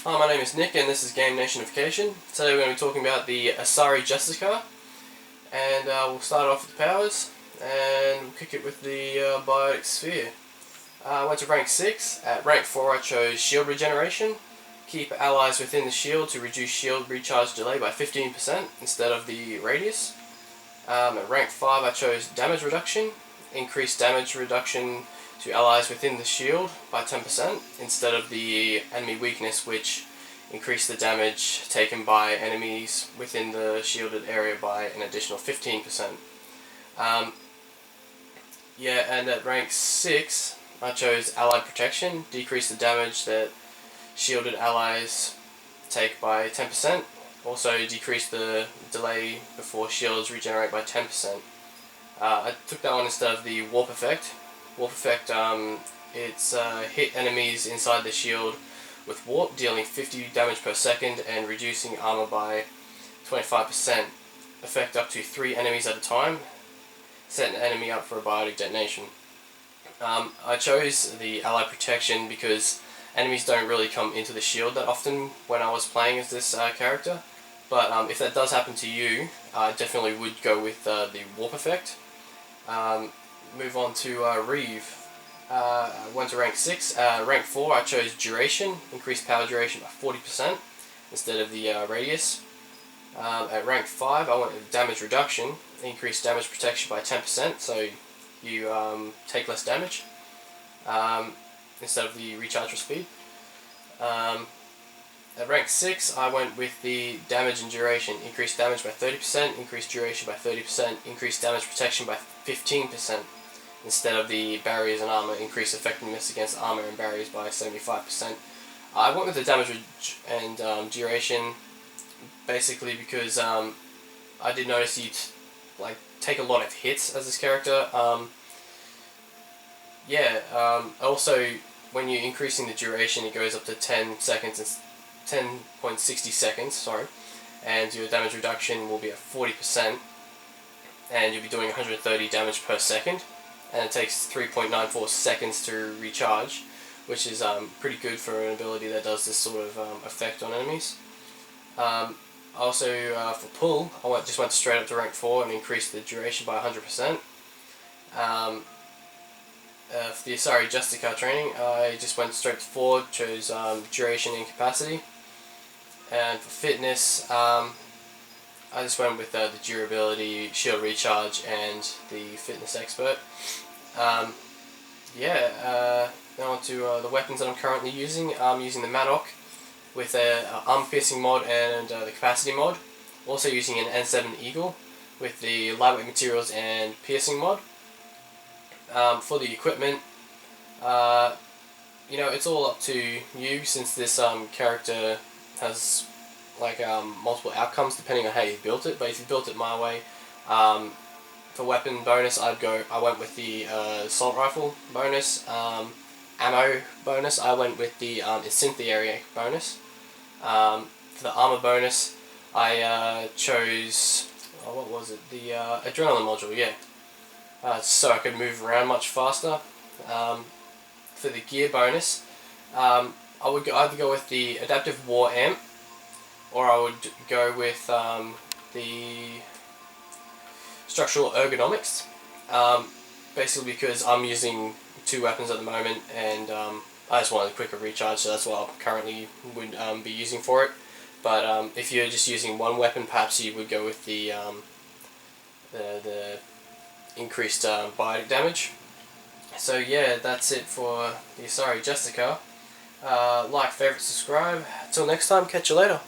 Hi, my name is Nick and this is Game Nationification. Today we're going to be talking about the Asari Justicar, and we'll start off with the powers and we'll kick it with the Biotic Sphere. I went to rank 6. At rank 4 I chose Shield Regeneration. Keep allies within the shield to reduce shield recharge delay by 15% instead of the radius. At rank 5 I chose Damage Reduction. Increase damage reduction to allies within the shield by 10% instead of the enemy weakness, which increased the damage taken by enemies within the shielded area by an additional 15%. And at rank 6 I chose Allied Protection. Decrease the damage that shielded allies take by 10%. Also decrease the delay before shields regenerate by 10%. I took that one instead of the Warp Effect. Warp Effect, it's hit enemies inside the shield with Warp, dealing 50 damage per second and reducing armor by 25%. Effect up to 3 enemies at a time. Set an enemy up for a biotic detonation. I chose the Allied Protection because enemies don't really come into the shield that often when I was playing as this character. But if that does happen to you, I definitely would go with the Warp Effect. Move on to Reeve. I went to rank 6. Rank 4 I chose Duration. Increased power duration by 40% instead of the radius. At rank 5 I went with Damage Reduction. Increased damage protection by 10%, so you take less damage instead of the recharge speed. At rank 6 I went with the Damage and Duration. Increased damage by 30%, increased duration by 30%, increased damage protection by 15%. Instead of the barriers and armor, increased effectiveness against armor and barriers by 75%. I went with the damage and duration basically because I did notice you take a lot of hits as this character. Also when you're increasing the duration, it goes up to 10 seconds and 10.60 seconds, sorry, and your damage reduction will be at 40%, and you'll be doing 130 damage per second, and it takes 3.94 seconds to recharge, which is pretty good for an ability that does this sort of effect on enemies. Also, for pull, I just went straight up to rank 4 and increased the duration by 100%. For the Asari Justicar training, I just went straight to 4, chose duration and capacity. And for fitness, I just went with the durability, shield recharge, and the fitness expert. Now on to the weapons that I'm currently using. I'm using the Maddock with an armor piercing mod and the capacity mod. Also using an N7 Eagle with the lightweight materials and piercing mod. For the equipment, it's all up to you, since this character has multiple outcomes depending on how you built it. But if you built it my way, for weapon bonus I went with the assault rifle bonus. Ammo bonus I went with the incendiary bonus. For the armor bonus I chose what was it, the adrenaline module, so I could move around much faster. For the gear bonus, I would either go with the Adaptive War Amp, or I would go with the Structural Ergonomics, basically because I'm using 2 weapons at the moment, and I just wanted a quicker recharge, so that's what I currently would be using for it. But if you're just using 1 weapon, perhaps you would go with the increased biotic damage. So yeah, that's it for the Asari Justicar. Like, favorite, subscribe. Until next time, catch you later.